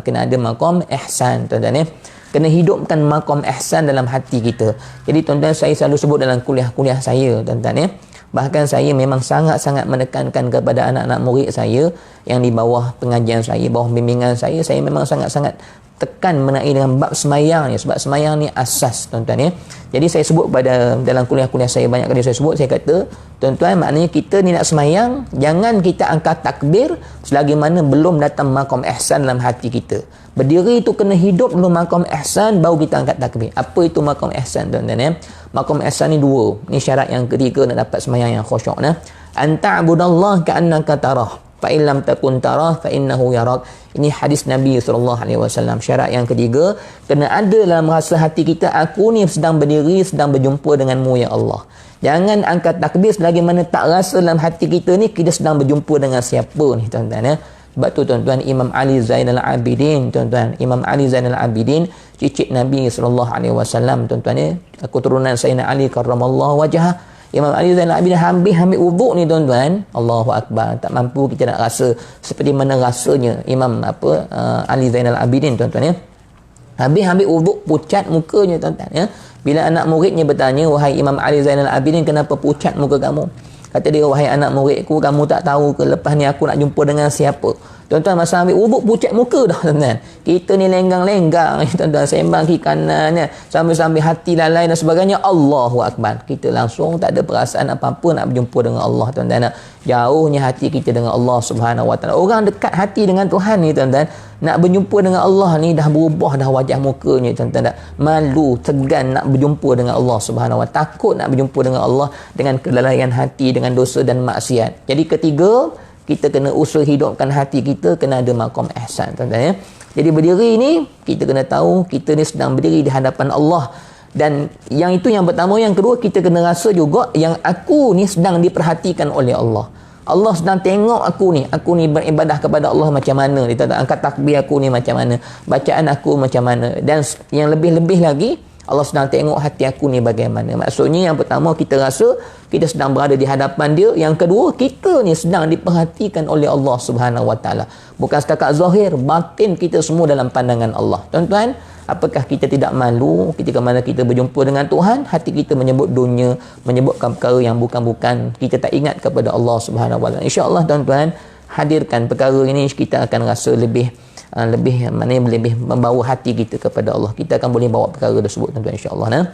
Kena ada maqam ihsan, tuan-tuan ya. Kena hidupkan maqam ihsan dalam hati kita. Jadi tuan-tuan, saya selalu sebut dalam kuliah-kuliah saya, tuan-tuan ya. Bahkan saya memang sangat-sangat menekankan kepada anak-anak murid saya yang di bawah pengajian saya, bawah bimbingan saya memang sangat-sangat tekan mengenai dengan bab sembahyang ni, sebab sembahyang ni asas, tuan-tuan ya. Jadi saya sebut pada dalam kuliah-kuliah saya, banyak kali saya sebut, saya kata, tuan-tuan, maknanya kita ni nak sembahyang, jangan kita angkat takbir selagi mana belum datang maqam ihsan dalam hati kita. Berdiri itu kena hidup dulu maqam ihsan, baru kita angkat takbir. Apa itu maqam ihsan, tuan-tuan ya? Maqam ihsan ni dua. Ni syarat yang ketiga nak dapat sembahyang yang khusyuk nah. Anta'budallah ka'annaka tarah, fa in lam takun tarah fa innahu yarak. Ini hadis Nabi SAW. Syarat yang ketiga, kena ada dalam rasa hati kita, aku ni sedang berdiri, sedang berjumpa denganmu ya Allah. Jangan angkat takbir selagi mana tak rasa dalam hati kita ni kita sedang berjumpa dengan siapa ni, tuan-tuan ya. Sebab tu tuan-tuan, Imam Ali Zainal Abidin, tuan-tuan, Imam Ali Zainal Abidin, cicit Nabi SAW, tuan-tuan ya, keturunan Sayyidina Ali karramallahu wajhah. Imam Ali Zainal Abidin ambil wuduk ni, tuan-tuan, Allahu Akbar, tak mampu kita nak rasa seperti mana rasanya Imam Ali Zainal Abidin, tuan-tuan ya. Ambil wuduk, pucat mukanya, tuan-tuan ya. Bila anak muridnya bertanya, wahai Imam Ali Zainal Abidin, kenapa pucat muka kamu? Kata dia, wahai anak muridku, kamu tak tahu ke lepas ni aku nak jumpa dengan siapa? Tuan-tuan, masa ambil wuduk pucat muka dah, tuan-tuan. Kita ni lenggang-lenggang, tuan-tuan, sembang kiri kanannya, sambil-sambil hati lalai dan sebagainya. Allahu Akbar. Kita langsung tak ada perasaan apa-apa nak berjumpa dengan Allah, tuan-tuan. Jauhnya hati kita dengan Allah Subhanahu Wa Taala. Orang dekat hati dengan Tuhan ni, tuan-tuan, nak berjumpa dengan Allah ni dah berubah dah wajah mukanya, tuan-tuan. Dah malu, tegan nak berjumpa dengan Allah Subhanahu Wa Taala. Takut nak berjumpa dengan Allah dengan kelalaian hati, dengan dosa dan maksiat. Jadi ketiga, kita kena usaha hidupkan hati kita, kena ada maqam ihsan, tuan-tuan ya. Jadi berdiri ni, kita kena tahu kita ni sedang berdiri di hadapan Allah. Dan yang itu yang pertama. Yang kedua, kita kena rasa juga yang aku ni sedang diperhatikan oleh Allah. Allah sedang tengok aku ni beribadah kepada Allah macam mana, dia tak angkat takbir aku ni macam mana, bacaan aku macam mana. Dan yang lebih-lebih lagi, Allah sedang tengok hati aku ni bagaimana. Maksudnya yang pertama, kita rasa kita sedang berada di hadapan dia. Yang kedua, kita ni sedang diperhatikan oleh Allah Subhanahu Wa Taala. Bukan setakat zahir, batin kita semua dalam pandangan Allah. Tuan-tuan, apakah kita tidak malu ketika mana kita berjumpa dengan Tuhan, hati kita menyebut dunia, menyebutkan perkara yang bukan-bukan, kita tak ingat kepada Allah Subhanahu Wa Taala. InsyaAllah tuan-tuan, hadirkan perkara ini, kita akan rasa lebih membawa hati kita kepada Allah. Kita akan boleh bawa perkara tersebut, tuan-tuan, insya-Allah nah.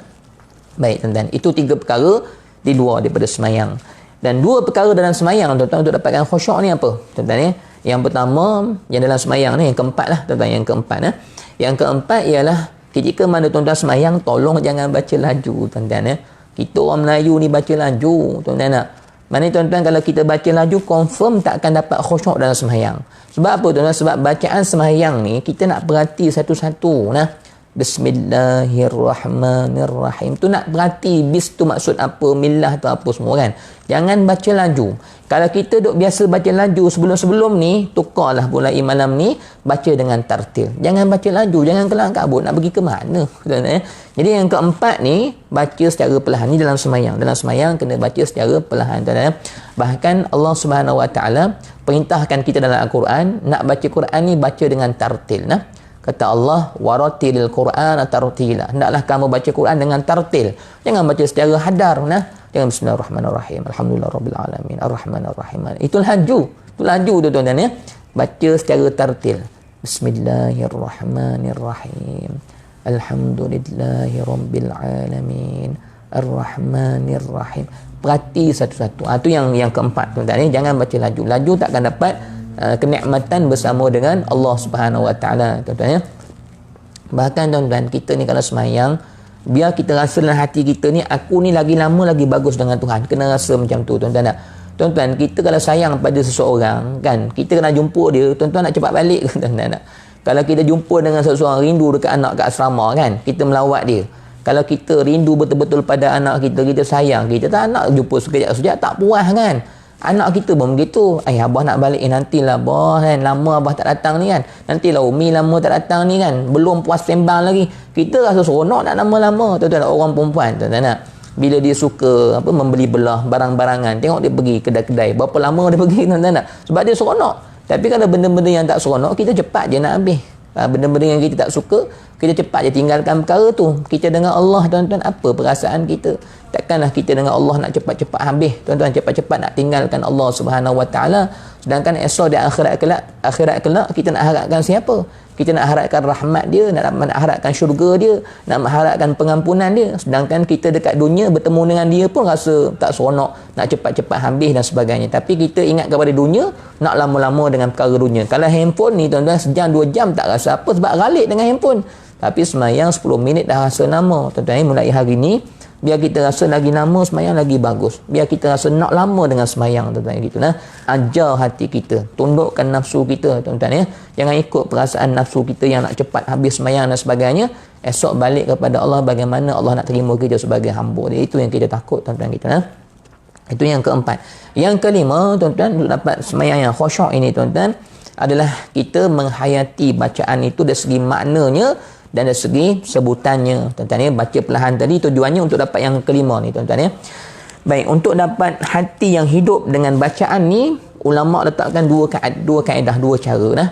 Baik, tuan-tuan, itu tiga perkara di luar daripada semayang. Dan dua perkara dalam semayang, tuan-tuan, untuk dapatkan khusyuk ni apa, tuan-tuan ya? Yang pertama, yang dalam semayang ni, yang keempat lah, tuan-tuan, yang keempat nah. Yang keempat ialah ketika mana tuan-tuan semayang, tolong jangan baca laju, tuan-tuan ya. Kita orang Melayu ni baca laju, tuan-tuan nak. Mana tuan-tuan, kalau kita baca laju, confirm tak akan dapat khusyuk dalam sembahyang. Sebab apa tuan-tuan? Sebab bacaan sembahyang ni kita nak perhati satu-satu nah. Bismillahirrahmanirrahim. Tu nak perhati bis tu maksud apa, millah tu apa semua kan. Jangan baca laju. Kalau kita duk biasa baca laju sebelum-sebelum ni, tukarlah mulai malam ni baca dengan tartil. Jangan baca laju, jangan kelang kabut, nak pergi ke mana. Jadi yang keempat ni, baca secara perlahan. Ni dalam sembahyang. Dalam sembahyang kena baca secara perlahan, tuan-tuan. Bahkan Allah Subhanahu Wa Taala perintahkan kita dalam Al-Quran, nak baca Quran ni baca dengan tartil nah. Kata Allah, waratilil Quran tartila. Hendaklah kamu baca Quran dengan tartil. Jangan baca secara hadar nah. Jangan bismillahirrahmanirrahim, alhamdulillahirabbil alamin, arrahmanirrahim. Itu laju. Itu laju tu tuan-tuan ya. Baca secara tartil. Bismillahirrahmanirrahim. Alhamdulillahirabbil alamin, arrahmanirrahim. Perhati satu-satu. Itu yang keempat tuan-tuan ya. Jangan baca laju. Laju tak akan dapat kenikmatan bersama dengan Allah Subhanahu Wa Taala, tuan-tuan ya. Bahkan tuan-tuan, kita ni kalau semayang, Biar kita rasa dalam hati kita ni, aku ni lagi lama lagi bagus dengan Tuhan. Kena rasa macam tu, tuan-tuan tak? Tuan-tuan, kita kalau sayang pada seseorang kan, kita kena jumpa dia, tuan-tuan nak cepat balik ke tuan-tuan tak? Kalau kita jumpa dengan seseorang, rindu dekat anak kat asrama kan, kita melawat dia. Kalau kita rindu betul-betul pada anak kita, kita sayang, kita tak nak jumpa sekejap-sekejap, tak puas kan. Anak kita pun begitu. Abah nak balik, nantilah abah kan, lama abah tak datang ni kan, nantilah Umi lama tak datang ni kan, belum puas sembang lagi. Kita rasa seronok nak lama-lama, tuan-tuan. Orang perempuan, tuan-tuan nak, bila dia suka membeli belah barang-barangan, tengok dia pergi kedai-kedai, berapa lama dia pergi, tuan-tuan nak, sebab dia seronok. Tapi kalau benda-benda yang tak seronok, kita cepat je nak habis. Benda-benda yang kita tak suka, kita cepat je tinggalkan perkara tu. Kita dengan Allah, tuan-tuan, apa perasaan kita? Takkanlah kita dengan Allah nak cepat-cepat habis, tuan-tuan, cepat-cepat nak tinggalkan Allah Subhanahu Wa Taala. Sedangkan esok di akhirat kelak kita nak harapkan siapa? Kita nak harapkan rahmat dia, nak harapkan syurga dia, nak harapkan pengampunan dia. Sedangkan kita dekat dunia bertemu dengan dia pun rasa tak seronok, nak cepat-cepat habis dan sebagainya. Tapi kita ingat kepada dunia, nak lama-lama dengan perkara dunia. Kalau handphone ni, tuan-tuan, sejam 2 jam tak rasa apa sebab galik dengan handphone. Tapi semayang 10 minit dah rasa lama, tuan-tuan. Mulai hari ni, biar kita rasa lagi lama semayang lagi bagus. Biar kita rasa nak lama dengan semayang, tuan-tuan. Gitulah. Ajar hati kita, tundukkan nafsu kita, tuan-tuan ya. Jangan ikut perasaan nafsu kita yang nak cepat habis semayang dan sebagainya. Esok balik kepada Allah, bagaimana Allah nak terima kita sebagai hamba dia. Itu yang kita takut, tuan-tuan kita. Itu yang keempat. Yang kelima, tuan-tuan, untuk dapat semayang yang khusyuk ini, tuan-tuan, adalah kita menghayati bacaan itu dari segi maknanya dan dari segi sebutannya, tuan-tuan ya. Baca perlahan tadi tujuannya untuk dapat yang kelima ni, tuan-tuan ya. Baik, untuk dapat hati yang hidup dengan bacaan ni, ulama letakkan dua kaedah, dua cara dah.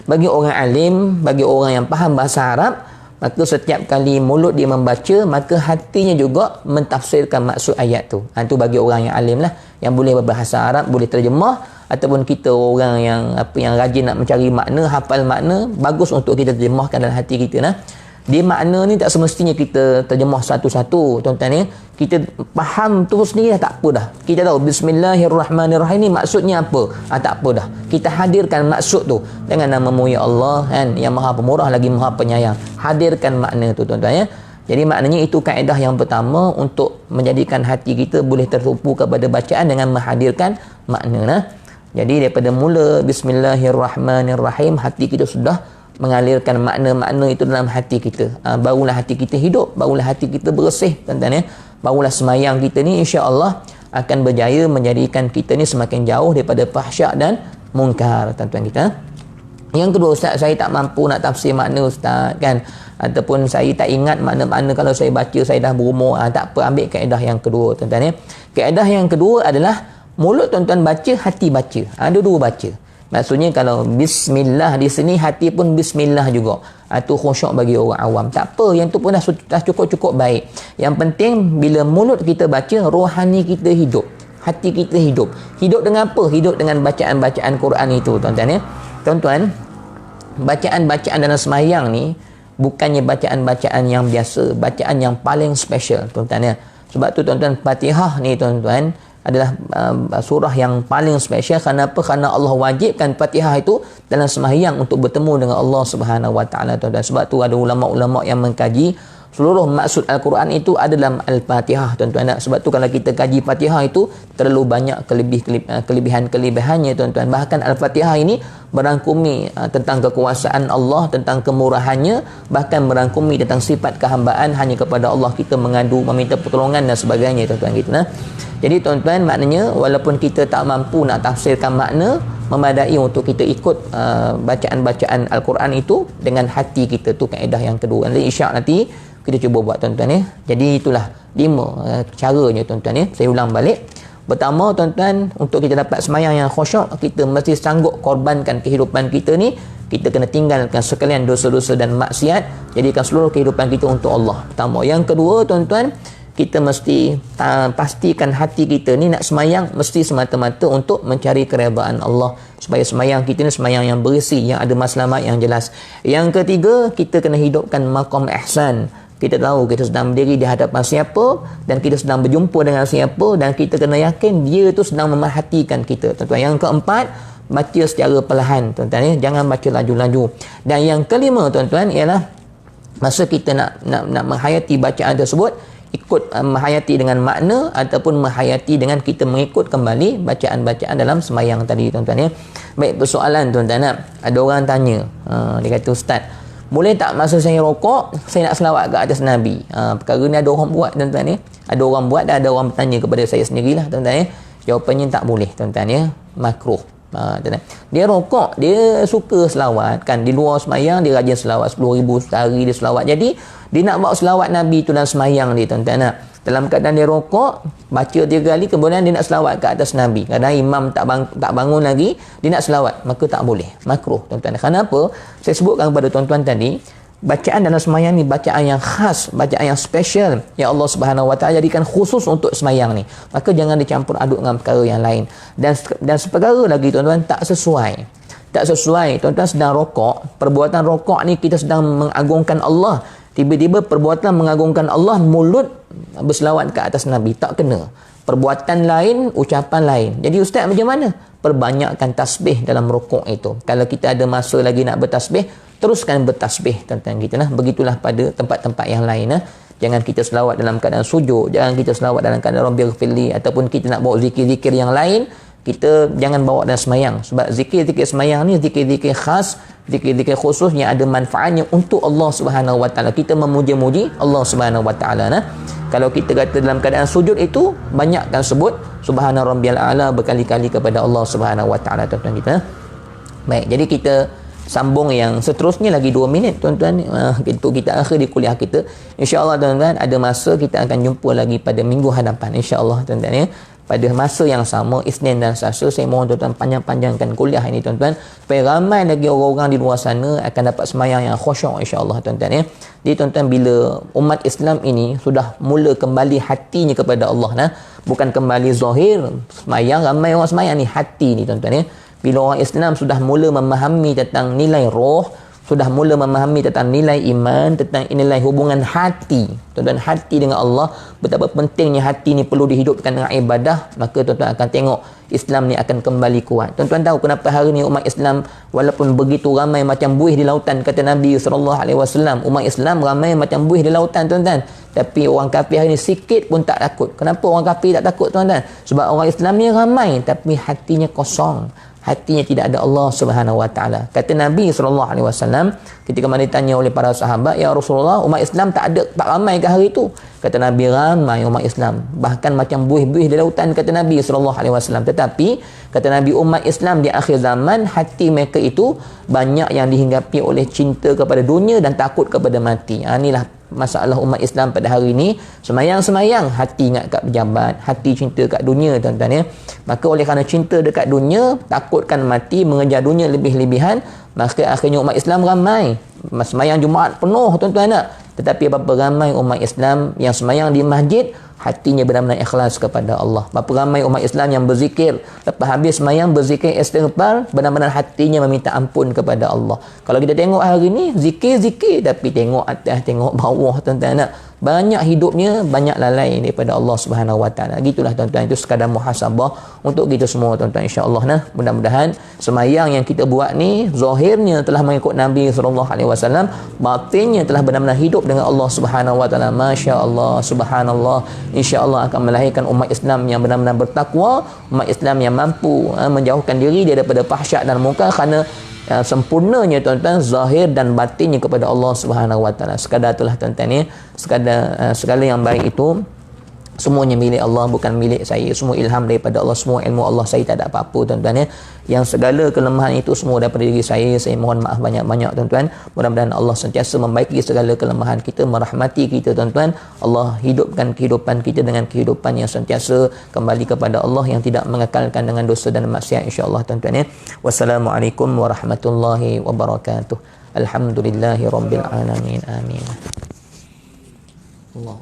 Bagi orang alim, bagi orang yang faham bahasa Arab, maka setiap kali mulut dia membaca, maka hatinya juga mentafsirkan maksud ayat tu. Itu bagi orang yang alim lah, yang boleh berbahasa Arab, boleh terjemah. Ataupun kita orang yang rajin nak mencari makna, hafal makna, bagus untuk kita terjemahkan dalam hati kita lah. Dia makna ni tak semestinya kita terjemah satu-satu, tuan-tuan ya. Kita faham tu sendiri dah, tak apa dah. Kita tahu Bismillahirrahmanirrahim ni maksudnya apa, tak apa dah. Kita hadirkan maksud tu dengan nama-Mu ya Allah kan, yang Maha Pemurah lagi Maha Penyayang. Hadirkan makna tu, tuan-tuan ya. Jadi maknanya itu kaedah yang pertama untuk menjadikan hati kita boleh tertumpu kepada bacaan dengan menghadirkan makna lah. Jadi daripada mula Bismillahirrahmanirrahim, hati kita sudah mengalirkan makna-makna itu dalam hati kita. Barulah hati kita hidup, barulah hati kita bersih, tuan-tuan ya. Barulah semayang kita ni insya-Allah akan berjaya menjadikan kita ni semakin jauh daripada fahsyak dan munkar, tuan-tuan kita. Yang kedua, Ustaz, saya tak mampu nak tafsir makna, Ustaz kan, ataupun saya tak ingat makna-makna kalau saya baca saya dah berumur. Tak apa, ambil kaedah yang kedua, tuan-tuan ya. Kaedah yang kedua adalah mulut tuan-tuan baca, hati baca. Ada dua baca. Maksudnya kalau bismillah di sini, hati pun bismillah juga. Itu khusyuk bagi orang awam. Tak apa, yang tu pun dah cukup-cukup baik. Yang penting bila mulut kita baca, rohani kita hidup, hati kita hidup. Hidup dengan apa? Hidup dengan bacaan-bacaan Quran itu, tuan-tuan ya. Tuan-tuan, bacaan-bacaan dalam semayang ni bukannya bacaan-bacaan yang biasa, bacaan yang paling special, tuan-tuan ya. Sebab tu tuan-tuan, Fatihah ni, tuan-tuan, adalah surah yang paling special. Kenapa? Kerana Allah wajibkan Fatihah itu dalam sembahyang untuk bertemu dengan Allah Subhanahu Wa Taala, tuan-tuan. Sebab tu ada ulama-ulama yang mengkaji seluruh maksud Al-Quran itu ada dalam Al-Fatihah, tuan-tuan. Sebab tu kalau kita kaji Fatihah itu terlalu banyak kelebihan-kelebihannya, tuan-tuan. Bahkan Al-Fatihah ini merangkumi tentang kekuasaan Allah, tentang kemurahannya, bahkan merangkumi tentang sifat kehambaan hanya kepada Allah kita mengadu, meminta pertolongan dan sebagainya, tuan-tuan gitu nah. Jadi tuan-tuan, maknanya walaupun kita tak mampu nak tafsirkan makna, memadai untuk kita ikut bacaan-bacaan Al-Quran itu dengan hati kita. Tu kaedah yang kedua. Nanti insya' nanti kita cuba buat, tuan-tuan ya. Jadi itulah 5 caranya, tuan-tuan ya. Saya ulang balik. Pertama, tuan-tuan, untuk kita dapat semayang yang khusyuk, kita mesti sanggup korbankan kehidupan kita ni. Kita kena tinggalkan sekalian dosa-dosa dan maksiat, jadikan seluruh kehidupan kita untuk Allah. Pertama. Yang kedua, tuan-tuan, kita mesti pastikan hati kita ni nak semayang mesti semata-mata untuk mencari keredaan Allah, supaya semayang kita ni semayang yang bersih, yang ada matlamat yang jelas. Yang ketiga, kita kena hidupkan maqam ihsan. Kita tahu kita sedang berdiri di hadapan siapa dan kita sedang berjumpa dengan siapa, dan kita kena yakin dia tu sedang memerhatikan kita, tuan-tuan. Yang keempat, baca secara perlahan, tuan-tuan ya. Jangan baca laju-laju. Dan yang kelima, tuan-tuan, ialah masa kita nak menghayati bacaan tersebut, ikut menghayati dengan makna ataupun menghayati dengan kita mengikut kembali bacaan-bacaan dalam semayang tadi tuan-tuan ya. Baik, persoalan tuan-tuan, ada orang tanya, dia kata, ustaz, boleh tak masa saya rokok saya nak selawat ke atas Nabi? Perkara ni ada orang buat tuan-tuan ya. Ada orang buat dan ada orang bertanya kepada saya sendirilah tuan-tuan ya. Jawapannya tak boleh tuan-tuan ya, makruh. Dia rokok, dia suka selawat kan, di luar semayang dia rajin selawat 10,000 sehari dia selawat, jadi dia nak bawa selawat Nabi tu dalam semayang dia tuan-tuan. Dalam keadaan dia rokok, baca 3 kali, kemudian dia nak selawat ke atas Nabi, kadang imam tak bangun lagi, dia nak selawat, maka tak boleh, makruh tuan-tuan. Kenapa? Saya sebutkan kepada tuan-tuan tadi, bacaan dalam semayang ni bacaan yang khas, bacaan yang special yang Allah Subhanahu Wa Taala jadikan khusus untuk semayang ni, maka jangan dicampur aduk dengan perkara yang lain. Dan seperkara lagi tuan-tuan, tak sesuai tuan-tuan sedang rokok, perbuatan rokok ni kita sedang mengagungkan Allah, tiba-tiba perbuatan mengagungkan Allah, mulut berselawat ke atas Nabi, tak kena. Perbuatan lain, ucapan lain. Jadi ustaz macam mana? Perbanyakkan tasbih dalam rokok itu. Kalau kita ada masa lagi nak bertasbih, teruskan bertasbih tuan-tuan kita lah. Begitulah pada tempat-tempat yang lain. Jangan kita selawat dalam keadaan sujud, jangan kita selawat dalam keadaan Rabbighfirli, ataupun kita nak bawa zikir-zikir yang lain, kita jangan bawa dalam semayang. Sebab zikir-zikir semayang ni zikir-zikir khas, zikir-zikir khusus yang ada manfaatnya untuk Allah Subhanahu Wa Taala. Kita memuji-muji Allah Subhanahu Wa Taala. Kalau kita kata dalam keadaan sujud itu, banyakkan sebut Subhana Rabbiyal A'la berkali-kali kepada Allah Subhanahu Wa Taala tuan-tuan kita. Baik, jadi kita sambung yang seterusnya lagi 2 minit tuan-tuan, untuk kita akhiri kuliah kita. InsyaAllah tuan-tuan, ada masa kita akan jumpa lagi pada minggu hadapan, InsyaAllah tuan-tuan ya. Pada masa yang sama, Isnin dan Selasa, saya mohon tuan-tuan panjang-panjangkan kuliah ini tuan-tuan, supaya ramai lagi orang-orang di luar sana akan dapat semayang yang khusyuk, insyaAllah tuan-tuan ya. Jadi tuan-tuan, bila umat Islam ini sudah mula kembali hatinya kepada Allah, bukan kembali zahir semayang, ramai orang semayang ni hati ni tuan-tuan ya. Bila orang Islam sudah mula memahami tentang nilai roh, sudah mula memahami tentang nilai iman, tentang nilai hubungan hati, tuan-tuan, hati dengan Allah, betapa pentingnya hati ni perlu dihidupkan dengan ibadah, maka tuan-tuan akan tengok Islam ni akan kembali kuat. Tuan-tuan tahu kenapa hari ni umat Islam walaupun begitu ramai macam buih di lautan, kata Nabi SAW, umat Islam ramai macam buih di lautan tuan-tuan, tapi orang kafir hari ni sikit pun tak takut. Kenapa orang kafir tak takut tuan-tuan? Sebab orang Islam ni ramai tapi hatinya kosong, hatinya tidak ada Allah Subhanahu Wa Taala. Kata Nabi SAW ketika mana ditanya oleh para sahabat, ya Rasulullah, umat Islam tak ramai ke hari itu? Kata Nabi, ramai umat Islam, bahkan macam buih-buih di lautan, kata Nabi SAW. Tetapi kata Nabi, umat Islam di akhir zaman, hati mereka itu banyak yang dihinggapi oleh cinta kepada dunia dan takut kepada mati. Inilah masalah umat Islam pada hari ini. Semayang-semayang, hati ingat kat pejabat, hati cinta kat dunia tuan-tuan ya. Maka oleh kerana cinta dekat dunia, takutkan mati, mengejar dunia lebih-lebihan, maka akhirnya umat Islam ramai. Semayang Jumaat penuh tuan-tuan nak. Tetapi berapa ramai umat Islam yang semayang di masjid, hatinya benar-benar ikhlas kepada Allah. Berapa ramai umat Islam yang berzikir, lepas habis semayang berzikir istighfar, benar-benar hatinya meminta ampun kepada Allah. Kalau kita tengok hari ni, zikir-zikir, tapi tengok atas, tengok bawah tuan-tuan nak. Banyak hidupnya, banyak lalai daripada Allah Subhanahu Wa Taala. Gitulah tuan-tuan, itu sekadar muhasabah untuk kita semua tuan-tuan, insya-Allah. Mudah-mudahan semayang yang kita buat ni zahirnya telah mengikut Nabi SAW, batinnya telah benar-benar hidup dengan Allah Subhanahu Wa Taala. Masya-Allah, subhanallah. InsyaAllah akan melahirkan umat Islam yang benar-benar bertakwa, umat Islam yang mampu menjauhkan diri daripada fahsyat dan munkar, kerana sempurnanya tuan-tuan zahir dan batinnya kepada Allah Subhanahu Wa Taala. Sekadar itulah tuan-tuan ya, sekadar segala yang baik itu semuanya milik Allah, bukan milik saya. Semua ilham daripada Allah, semua ilmu Allah, saya tak ada apa-apa tuan-tuan ya. Yang segala kelemahan itu semua daripada diri saya mohon maaf banyak-banyak tuan-tuan. Mudah-mudahan Allah sentiasa membaiki segala kelemahan kita, merahmati kita tuan-tuan. Allah hidupkan kehidupan kita dengan kehidupan yang sentiasa kembali kepada Allah, yang tidak mengekalkan dengan dosa dan maksiat, insya-Allah tuan-tuan ya. Wassalamualaikum warahmatullahi wabarakatuh. Alhamdulillahirabbil alamin. Amin. Allah.